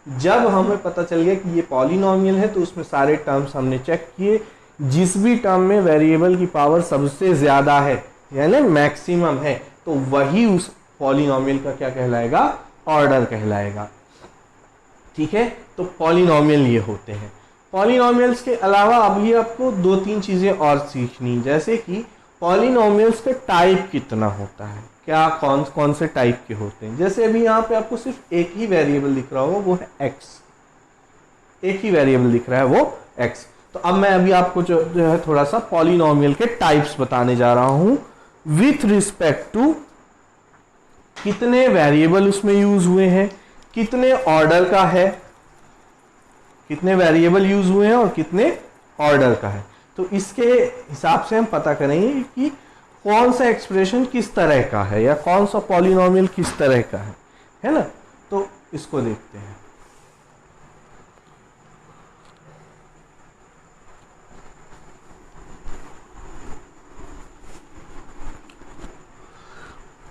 जब हमें पता चल गया कि ये पॉलिनोमियल है तो उसमें सारे टर्म्स हमने चेक किए, जिस भी टर्म में वेरिएबल की पावर सबसे ज्यादा है यानी मैक्सिमम है, तो वही उस पॉलिनोमियल का क्या कहलाएगा, ऑर्डर कहलाएगा। ठीक है, तो पॉलिनोमियल ये होते हैं। पॉलिनोमियल्स के अलावा अब ये आपको 2-3 चीजें और सीखनी, जैसे कि पॉलिनोमियल्स का टाइप कितना होता है, क्या कौन कौन से टाइप के होते हैं। जैसे अभी यहाँ पे आपको सिर्फ एक ही वेरिएबल दिख रहा होगा, वो है x, एक ही वेरिएबल दिख रहा है वो x। तो अब मैं अभी आपको जो है थोड़ा सा पॉलिनोमियल के टाइप्स बताने जा रहा हूं विथ रिस्पेक्ट टू कितने वेरिएबल उसमें यूज हुए हैं, कितने ऑर्डर का है, कितने वेरिएबल यूज हुए हैं और कितने ऑर्डर का है। तो इसके हिसाब से हम पता करेंगे कि कौन सा एक्सप्रेशन किस तरह का है या कौन सा पॉलिनोमियल किस तरह का है ना। तो इसको देखते हैं।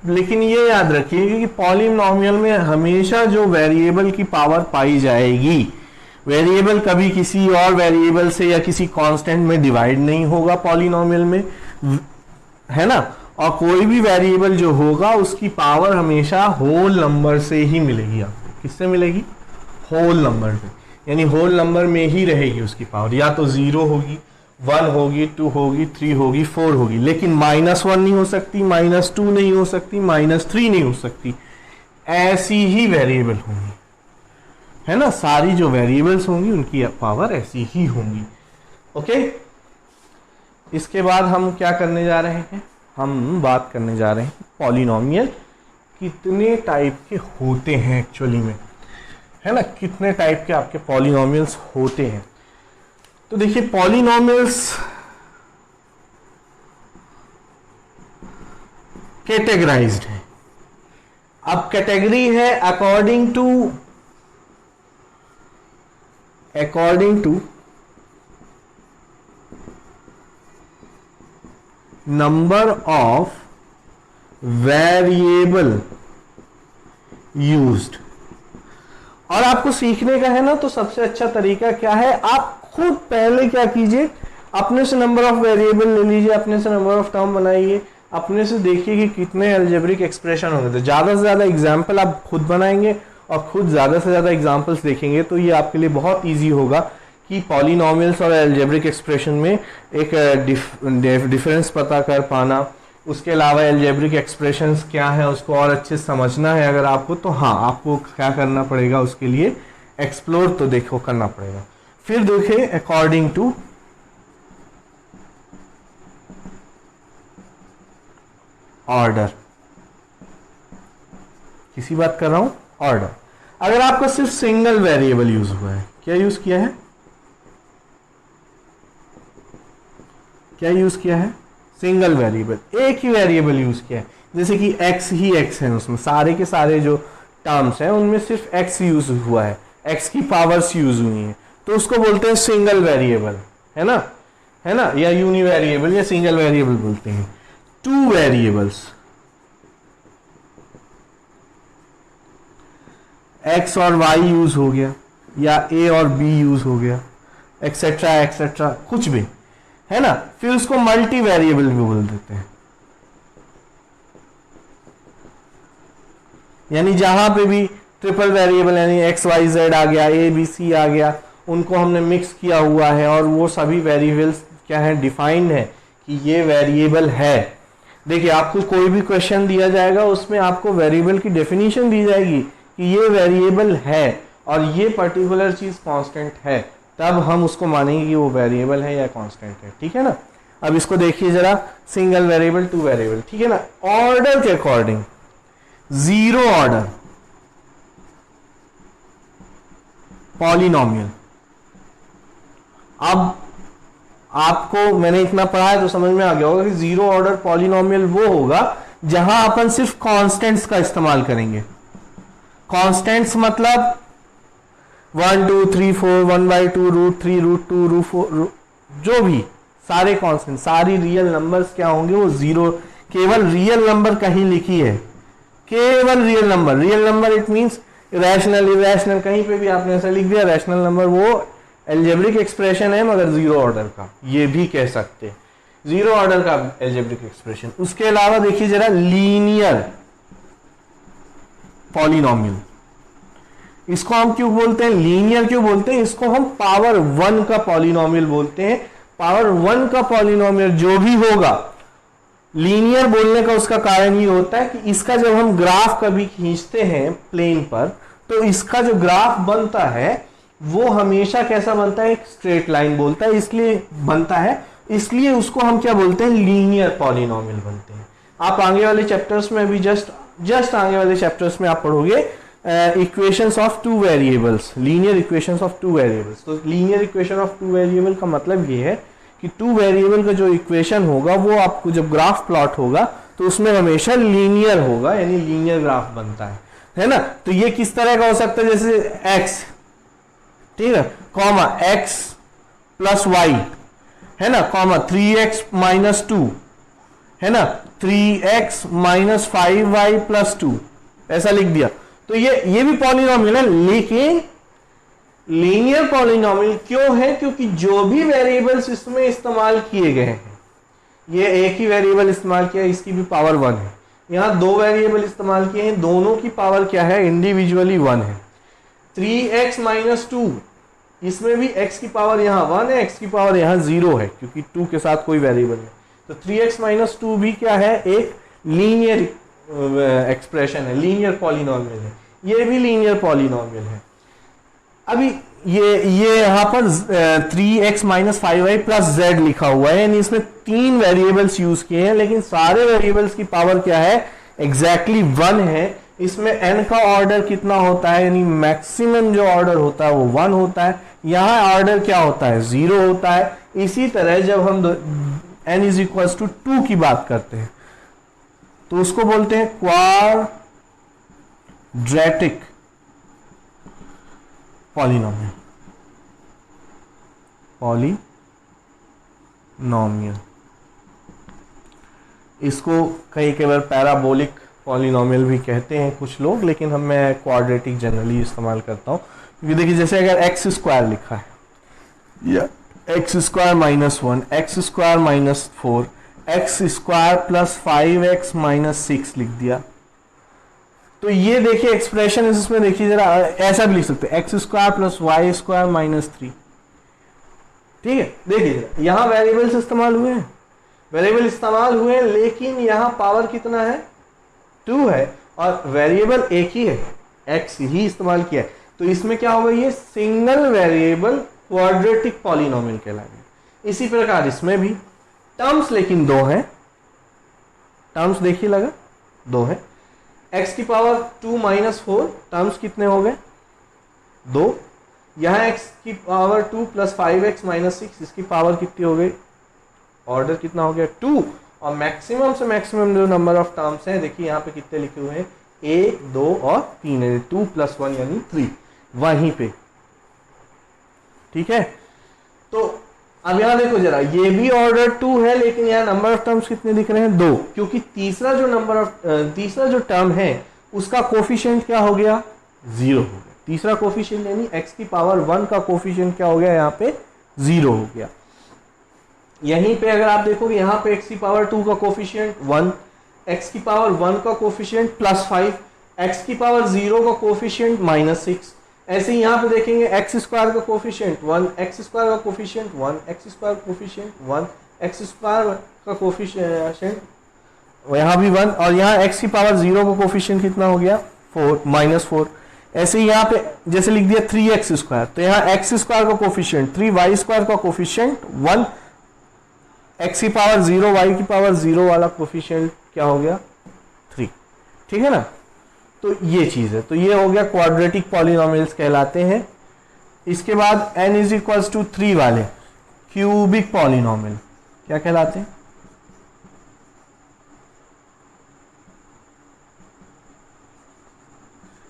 लेकिन ये याद रखिए कि पॉलिनोमियल में हमेशा जो वेरिएबल की पावर पाई जाएगी, वेरिएबल कभी किसी और वेरिएबल से या किसी कांस्टेंट में डिवाइड नहीं होगा पॉलिनोमियल में, है ना। और कोई भी वेरिएबल जो होगा उसकी पावर हमेशा होल नंबर से ही मिलेगी आपको। किससे मिलेगी? होल नंबर से, यानी होल नंबर में ही रहेगी उसकी पावर। या तो 0 होगी, 1 होगी, 2 होगी, 3 होगी, 4 होगी, लेकिन -1 नहीं हो सकती, -2 नहीं हो सकती, -3 नहीं हो सकती। ऐसी ही वेरिएबल होंगी, है ना। सारी जो वेरिएबल्स होंगी उनकी पावर ऐसी ही होंगी। ओके, इसके बाद हम क्या करने जा रहे हैं? हम बात करने जा रहे हैं पॉलिनोमियल कितने टाइप के होते हैं एक्चुअली में, है ना। कितने टाइप के आपके पॉलिनोमियल्स होते हैं। तो देखिए पॉलिनोमियल्स कैटेगराइज्ड है। अब कैटेगरी है according to number of variable used. और आपको सीखने का है ना, तो सबसे अच्छा तरीका क्या है, आप खुद पहले क्या कीजिए, अपने से नंबर ऑफ वेरिएबल ले लीजिए, अपने से नंबर ऑफ टर्म बनाइए, अपने से देखिए कि कितने अलजेब्रिक एक्सप्रेशन होंगे। तो ज़्यादा से ज़्यादा एग्जाम्पल आप खुद बनाएंगे और खुद ज़्यादा से ज़्यादा एग्जाम्पल्स देखेंगे, तो ये आपके लिए बहुत ईजी होगा कि पॉलिनोमियल्स और अलजेब्रिक एक्सप्रेशन में एक डिफरेंस पता कर पाना। उसके अलावा अलजेब्रिक एक्सप्रेशंस क्या है उसको और अच्छे से समझना है अगर आपको, तो हाँ आपको क्या करना पड़ेगा, उसके लिए एक्सप्लोर तो देखो करना पड़ेगा। फिर देखिए अकॉर्डिंग टू ऑर्डर, किसी बात कर रहा हूं, ऑर्डर। अगर आपका सिर्फ सिंगल वेरिएबल यूज हुआ है, क्या यूज किया है, क्या यूज किया है, सिंगल वेरिएबल, एक ही वेरिएबल यूज किया है, जैसे कि x ही x है, उसमें सारे के सारे जो टर्म्स हैं उनमें सिर्फ x यूज हुआ है, x की पावर्स यूज हुई हैं, तो उसको बोलते हैं सिंगल वेरिएबल, है ना, या यूनि वेरिएबल या सिंगल वेरिएबल बोलते हैं। 2 वेरिएबल्स x और y यूज हो गया, या a और b यूज हो गया, एक्सेट्रा एक्सेट्रा, कुछ भी, है ना। फिर उसको मल्टी वेरिएबल भी बोल देते हैं, यानी जहां पे भी ट्रिपल वेरिएबल यानी x y z आ गया, a b c आ गया, उनको हमने मिक्स किया हुआ है और वो सभी वेरिएबल्स क्या है, डिफाइंड है कि ये वेरिएबल है। देखिए आपको कोई भी क्वेश्चन दिया जाएगा उसमें आपको वेरिएबल की डेफिनेशन दी जाएगी कि ये वेरिएबल है और ये पर्टिकुलर चीज कांस्टेंट है, तब हम उसको मानेंगे कि वो वेरिएबल है या कांस्टेंट है, ठीक है ना। अब इसको देखिए जरा, सिंगल वेरिएबल, 2 वेरिएबल, ठीक है ना। ऑर्डर के अकॉर्डिंग 0 ऑर्डर पॉलिनोमियल। अब आपको मैंने इतना पढ़ा है तो समझ में आ गया होगा कि 0 ऑर्डर पॉलिनोमियल वो होगा जहां अपन सिर्फ कांस्टेंट्स का इस्तेमाल करेंगे। कांस्टेंट्स मतलब 1 2 3 4 1/2 √3 √2 √4, जो भी सारे कांस्टेंट, सारी रियल नंबर्स क्या होंगे, वो 0, केवल रियल नंबर कहीं लिखी है, केवल real number. Real number it means rational, irrational, कहीं पे भी आपने ऐसा लिख दिया रैशनल नंबर, वो अलजेब्रिक एक्सप्रेशन है मगर 0 ऑर्डर का, ये भी कह सकते हैं 0 ऑर्डर का अलजेब्रिक एक्सप्रेशन। उसके अलावा देखिए जरा लीनियर पॉलिनोमियल, इसको हम क्यों बोलते हैं लीनियर, क्यों बोलते हैं, इसको हम पावर 1 का पॉलिनोमियल बोलते हैं। पावर 1 का पॉलिनोमियल जो भी होगा लीनियर बोलने का उसका कारण ये होता है कि इसका जब हम ग्राफ कभी खींचते हैं प्लेन पर, तो इसका जो ग्राफ बनता है वो हमेशा कैसा बनता है, एक स्ट्रेट लाइन बोलता है, इसलिए बनता है, इसलिए उसको हम क्या बोलते हैं, लीनियर पॉलिनोमियल बनते हैं। आप आगे वाले चैप्टर्स में भी जस्ट आगे वाले चैप्टर्स में आप पढ़ोगे equations of two variables, linear equations of two variables. तो linear equation of two variable का मतलब ये है कि टू वेरिएबल का जो इक्वेशन होगा वो आपको जब ग्राफ प्लॉट होगा तो उसमें हमेशा लीनियर होगा, यानी लीनियर ग्राफ बनता है ना। तो ये किस तरह का हो सकता है, जैसे x, ठीक है, कॉमा x प्लस वाई, है ना, कॉमा 3x माइनस 2, है ना, 3x माइनस 5y प्लस 2, ऐसा लिख दिया। तो ये भी पॉलिनोमियल है, लेकिन लीनियर पॉलिनोमियल क्यों है, क्योंकि जो भी वेरिएबल्स इसमें इस्तेमाल किए गए हैं, ये एक ही वेरिएबल इस्तेमाल किया है, इसकी भी पावर 1 है। यहाँ दो वेरिएबल इस्तेमाल किए हैं, दोनों की पावर क्या है, इंडिविजुअली 1 है। 3x माइनस 2, इसमें भी x की पावर यहाँ 1 है, x की पावर यहाँ 0 है, क्योंकि 2 के साथ कोई वेरिएबल नहीं। तो 3x माइनस 2 भी क्या है, एक लीनियर एक्सप्रेशन है, लीनियर पॉलिनोमियल है, ये भी लीनियर पॉलिनोमियल है। अभी ये यहाँ पर 3x minus 5y plus z लिखा हुआ है, यानी इसमें 3 वेरिएबल्स यूज किए हैं, लेकिन सारे वेरिएबल्स की पावर क्या है, एग्जैक्टली 1 है। इसमें n का ऑर्डर कितना होता है, यानी मैक्सिमम जो ऑर्डर होता है वो 1 होता है, यहाँ ऑर्डर क्या होता है, 0 होता है। इसी तरह जब हम n इज इक्वल टू 2 की बात करते हैं तो उसको बोलते हैं क्वाड्रेटिक पॉलिनोमियल, इसको कई बार पैराबोलिक पॉलिनोमियल भी कहते हैं कुछ लोग, लेकिन मैं क्वाड्रेटिक जनरली इस्तेमाल करता हूँ, क्योंकि देखिए जैसे अगर एक्स स्क्वायर लिखा है या x square minus 1, x square minus 4, x square plus 5x minus 6 लिख दिया, तो ये देखिए एक्सप्रेशन इसमें देखिए जरा, ऐसा भी लिख सकते हैं x square plus y square minus 3, ठीक है। देखिए जरा, यहाँ वेरिएबल्स इस्तेमाल हुए हैं, वेरिएबल इस्तेमाल हुए, लेकिन यहाँ पावर कितना है, 2 है, और वेरिएबल एक ही है, x ही इस्तेमाल किया है। तो इसमें क्या होगा, ये सिंगल वेरिएबल क्वाड्रेटिक पॉलिनोमियल कहलाएगा। इसी प्रकार इसमें भी टर्म्स लेकिन 2 हैं, टर्म्स देखिए लगा 2 है, x की पावर 2 माइनस 4, टर्म्स कितने हो गए, 2। यहाँ x की पावर 2 प्लस 5x माइनस 6, इसकी पावर कितनी हो गई, ऑर्डर कितना हो गया, 2। और मैक्सिमम से मैक्सिमम जो नंबर ऑफ टर्म्स हैं, देखिए यहाँ पे कितने लिखे हुए हैं, 1, 2 और 3 है, 2 प्लस 1 यानी 3 वहीं पे, ठीक है। तो अब यहाँ देखो जरा, ये भी ऑर्डर 2 है, लेकिन यहाँ नंबर ऑफ टर्म्स कितने दिख रहे हैं, 2, क्योंकि तीसरा जो टर्म है उसका कोफिशिएंट क्या हो गया, 0 हो गया। तीसरा कोफिशिएंट यानी x की पावर 1 का कोफिशिएंट क्या हो गया, यहाँ पे 0 हो गया। यहीं पे अगर आप देखोगे, यहाँ पे x की पावर 2 का कोफिशिएंट 1, x की पावर 1 का कोफिशिएंट प्लस 5, x की पावर 0 का कोफिशिएंट माइनस 6। ऐसे ही यहाँ पे देखेंगे एक्स स्क्वायर का कोफिशिएंट 1, एक्स स्क्वायर का coefficient 1, x square coefficient 1, x square का कोफिशिएंट यहाँ भी 1, और यहाँ एक्स की पावर 0 का कोफिशिएंट कितना हो गया, 4 माइनस 4। ऐसे ही यहाँ पे जैसे लिख दिया 3x स्क्वायर, तो यहाँ एक्स स्क्वायर का कोफिशिएंट 3, वाई स्क्वायर का कोफिशिएंट 1, एक्स की पावर 0, वाई की पावर 0 वाला कोफिशिएंट क्या हो गया, 3, ठीक है ना। तो ये चीज है, तो ये हो गया क्वाड्रेटिक पॉलिनोमियल्स कहलाते हैं। इसके बाद n इज इक्वल्स टू 3 वाले क्यूबिक पॉलिनोमियल क्या कहलाते हैं,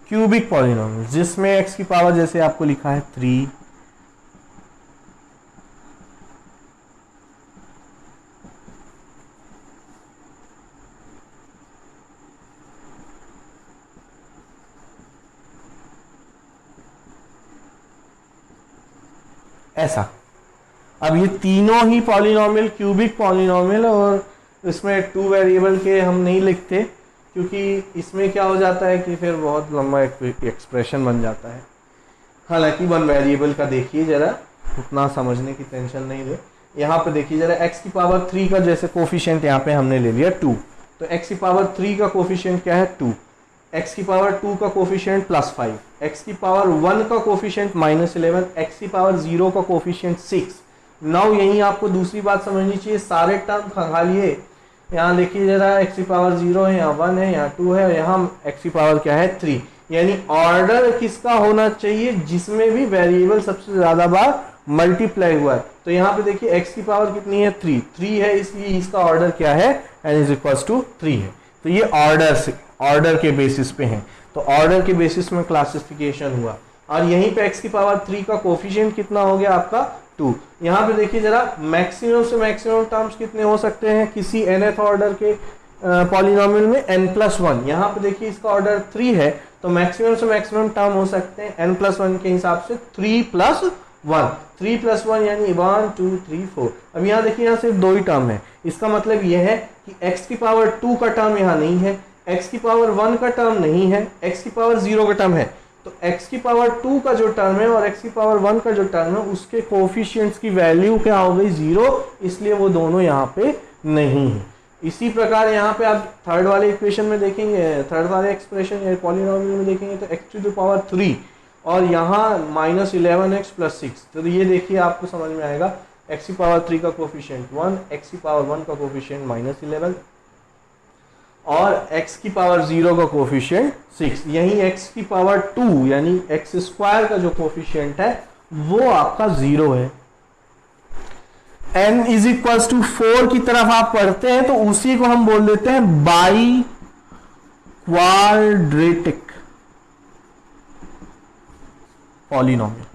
क्यूबिक पॉलिनोमियल, जिसमें x की पावर जैसे आपको लिखा है 3, ऐसा। अब ये तीनों ही पॉलिनोमियल क्यूबिक पॉलिनोमियल, और इसमें 2 वेरिएबल के हम नहीं लिखते, क्योंकि इसमें क्या हो जाता है कि फिर बहुत लंबा एक्सप्रेशन बन जाता है। हालांकि 1 वेरिएबल का देखिए जरा, उतना समझने की टेंशन नहीं ले, यहाँ पे देखिए जरा, x की पावर 3 का जैसे कोफिशिएंट यहाँ पे हमने ले लिया 2, तो x की पावर 3 का कोफिशिएंट क्या है 2, x की पावर 2 का कोफिशिएंट +5, x की पावर 1 का कोफिशिएंट -11, x की पावर 0 का कोफिशिएंट 6। नाउ यही आपको दूसरी बात समझनी चाहिए, सारे टर्म खंगा लिए, यहाँ देखिए जरा, x की पावर 0 है, यहाँ 1 है, यहाँ 2 है, और यहाँ x की पावर क्या है 3। यानी ऑर्डर किसका होना चाहिए, जिसमें भी वेरिएबल सबसे ज्यादा बार मल्टीप्लाई हुआ है। तो यहाँ पे देखिए x की पावर कितनी है 3 है, इसलिए इसका ऑर्डर क्या है n इज इक्वल टू 3 है। तो ये ऑर्डर के बेसिस पे है, तो ऑर्डर के बेसिस में क्लासिफिकेशन हुआ। और यहीं पे x की पावर 3 का कोफिशिएंट कितना हो गया आपका 2। यहाँ पे देखिए जरा, मैक्सिमम से मैक्सिमम टर्म्स कितने हो सकते हैं किसी nth ऑर्डर के पॉलिनोमियल में, n+1। यहाँ पे देखिए इसका ऑर्डर 3 है, तो मैक्सिमम से मैक्सिमम टर्म हो सकते हैं n+1 के हिसाब से 3+1, 3+1 यानी 1 2 3 4। अब यहाँ देखिए, यहाँ सिर्फ 2 ही टर्म है, इसका मतलब यह है कि x की पावर 2 का टर्म यहाँ नहीं है, x की पावर 1 का टर्म नहीं है, x की पावर 0 का टर्म है। तो x की पावर 2 का जो टर्म है और x की पावर 1 का जो टर्म है, उसके कोफिशिएंट्स की वैल्यू क्या हो गई 0, इसलिए वो दोनों यहाँ पे नहीं है। इसी प्रकार यहाँ पे आप थर्ड वाले इक्वेशन में देखेंगे, थर्ड वाले एक्सप्रेशन पॉलिनोमियल में देखेंगे तो x टू द पावर 3 और यहाँ -11x + 6। तो ये देखिए आपको समझ में आएगा, x की पावर 3 का कोफिशिएंट 1, x की पावर 1 का कोफिशिएंट -11 और x की पावर 0 का कोफिशिएंट 6। यही x की पावर 2 यानी x² का जो कोफिशिएंट है वो आपका 0 है। n इज इक्वल टू 4 की तरफ आप पढ़ते हैं तो उसी को हम बोल देते हैं बाई क्वाड्रेटिक पॉलिनोमियल।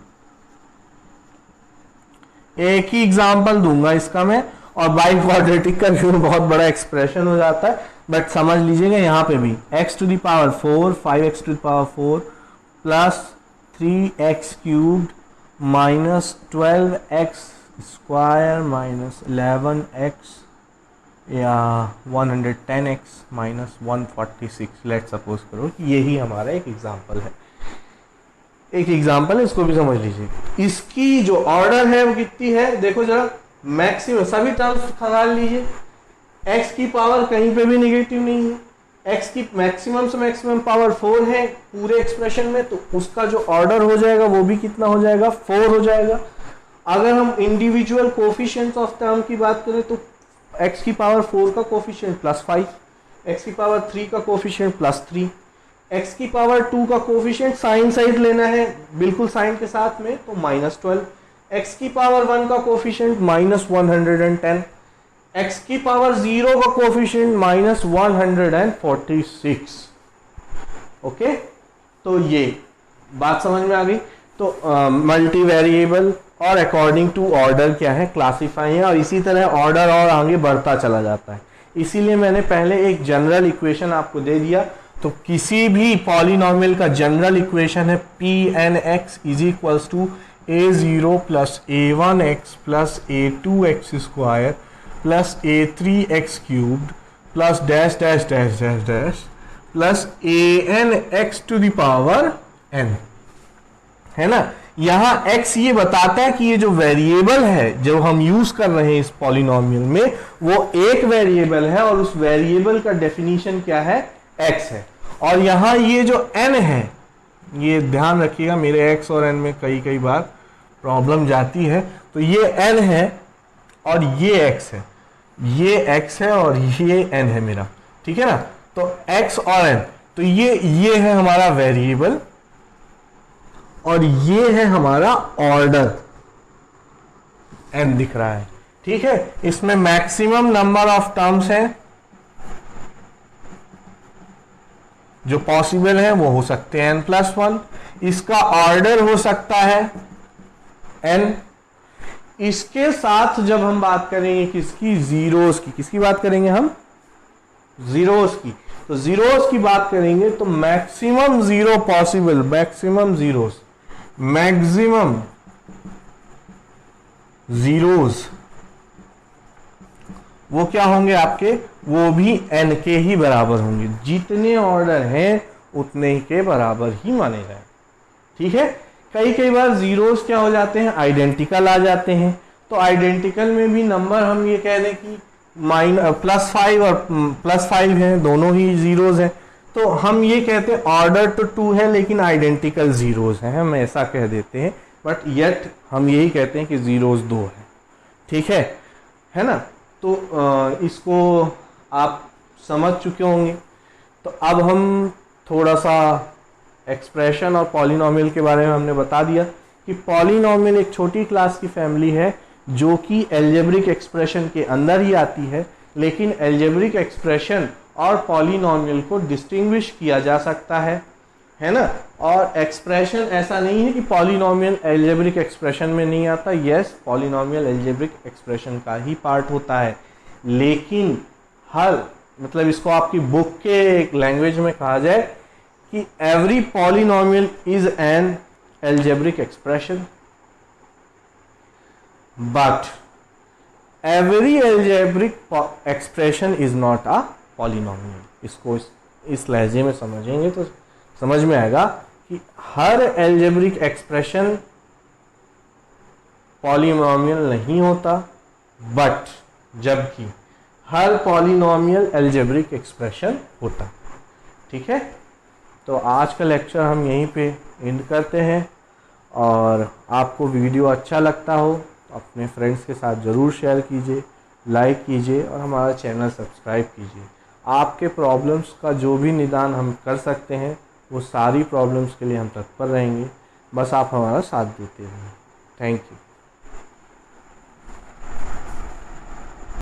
एक ही एग्जांपल दूंगा इसका मैं, और बाई क्वाड्रेटिक का भी बहुत बड़ा एक्सप्रेशन हो जाता है, बट समझ लीजिएगा यहाँ पे भी x to the power 4, 5x to the power 4 plus 3x³ minus 12x square minus 11x या 110x माइनस 146। लेट सपोज करो कि यही हमारा एक एग्जांपल है, एक एग्जांपल है, इसको भी समझ लीजिए। इसकी जो ऑर्डर है वो कितनी है, देखो जरा, मैक्सिमम सभी टर्म्स खंगाल लीजिए, x की पावर कहीं पे भी नेगेटिव नहीं है, x की मैक्सिमम से मैक्सिमम पावर 4 है पूरे एक्सप्रेशन में, तो उसका जो ऑर्डर हो जाएगा वो भी कितना हो जाएगा 4 हो जाएगा। अगर हम इंडिविजुअल कोफिशिएंट्स ऑफ टर्म की बात करें तो x की पावर 4 का कोफिशिएंट +5, x की पावर 3 का कोफिशिएंट +3, x की पावर 2 का कोफिशिएंट साइन साइड लेना है बिल्कुल साइन के साथ में तो -12, x की पावर 1 का कोफिशिएंट -110, x की पावर 0 का कोफिशिएंट -146। ओके, तो ये बात समझ में आ गई। तो मल्टी वेरिएबल और अकॉर्डिंग टू ऑर्डर क्या है क्लासीफाई है, और इसी तरह ऑर्डर और आगे बढ़ता चला जाता है। इसीलिए मैंने पहले एक जनरल इक्वेशन आपको दे दिया। तो किसी भी पॉलिनोमियल का जनरल इक्वेशन है Pnx is equals to a0 plus a1x plus a2x² plus a3x³ plus dash dash dash dash dash plus anx to the power n, है ना। यहाँ x ये बताता है कि ये जो वेरिएबल है जो हम यूज कर रहे हैं इस पॉलिनोमियल में वो एक वेरिएबल है और उस वेरिएबल का डेफिनेशन क्या है x है। और यहाँ ये जो n है, ये ध्यान रखिएगा, मेरे x और n में कई बार प्रॉब्लम जाती है। तो ये n है और ये x है, ये x है और ये n है मेरा, ठीक है ना। तो x और n, तो ये है हमारा वेरिएबल और ये है हमारा ऑर्डर, n दिख रहा है, ठीक है। इसमें मैक्सिमम नंबर ऑफ टर्म्स हैं जो पॉसिबल है, वो हो सकते हैं n+1। इसका ऑर्डर हो सकता है n। इसके साथ जब हम बात करेंगे किसकी, जीरोस की, किसकी बात करेंगे हम, जीरोस की। तो जीरोस की बात करेंगे तो maximum zero possible, maximum zeros, maximum zeros वो क्या होंगे आपके, वो भी n के ही बराबर होंगे। जितने ऑर्डर हैं उतने ही के बराबर ही माने जाए, ठीक है। कई बार जीरोस क्या हो जाते हैं, आइडेंटिकल आ जाते हैं। तो तो आइडेंटिकल में भी नंबर हम ये कह दें कि +5 और +5 हैं, दोनों ही जीरोज हैं, तो हम ये कहते हैं ऑर्डर तो 2 है लेकिन आइडेंटिकल जीरोज हैं, हम ऐसा कह देते हैं, बट येट हम यही कहते हैं कि जीरोज 2 है। ठीक है ना। तो इसको आप समझ चुके होंगे। तो अब हम थोड़ा सा एक्सप्रेशन और पॉलिनॉमियल के बारे में हमने बता दिया कि पॉलिनॉमियल एक छोटी क्लास की फैमिली है जो कि एल्जेब्रिक एक्सप्रेशन के अंदर ही आती है, लेकिन एल्जेब्रिक एक्सप्रेशन और पॉलिनॉमियल को डिस्टिंग्विश किया जा सकता है ना। और एक्सप्रेशन ऐसा नहीं है कि पॉलिनॉमियल एल्जेब्रिक एक्सप्रेशन में नहीं आता, यस पॉलिनॉमियल एल्जेब्रिक एक्सप्रेशन का ही पार्ट होता है, लेकिन हर मतलब इसको आपकी बुक के लैंग्वेज में कहा जाए कि every polynomial is an algebraic expression but every algebraic expression is not a polynomial. इसको इस लहजे में समझेंगे तो समझ में आएगा कि हर एल्जेब्रिक एक्सप्रेशन पॉलिनॉमियल नहीं होता, बट जबकि हर पॉलिनॉमियल एल्जेब्रिक एक्सप्रेशन होता। ठीक है, तो आज का लेक्चर हम यहीं पे एंड करते हैं, और आपको वीडियो अच्छा लगता हो तो अपने फ्रेंड्स के साथ ज़रूर शेयर कीजिए, लाइक कीजिए और हमारा चैनल सब्सक्राइब कीजिए। आपके प्रॉब्लम्स का जो भी निदान हम कर सकते हैं वो सारी प्रॉब्लम्स के लिए हम तत्पर रहेंगे, बस आप हमारा साथ देते रहें। Thank you.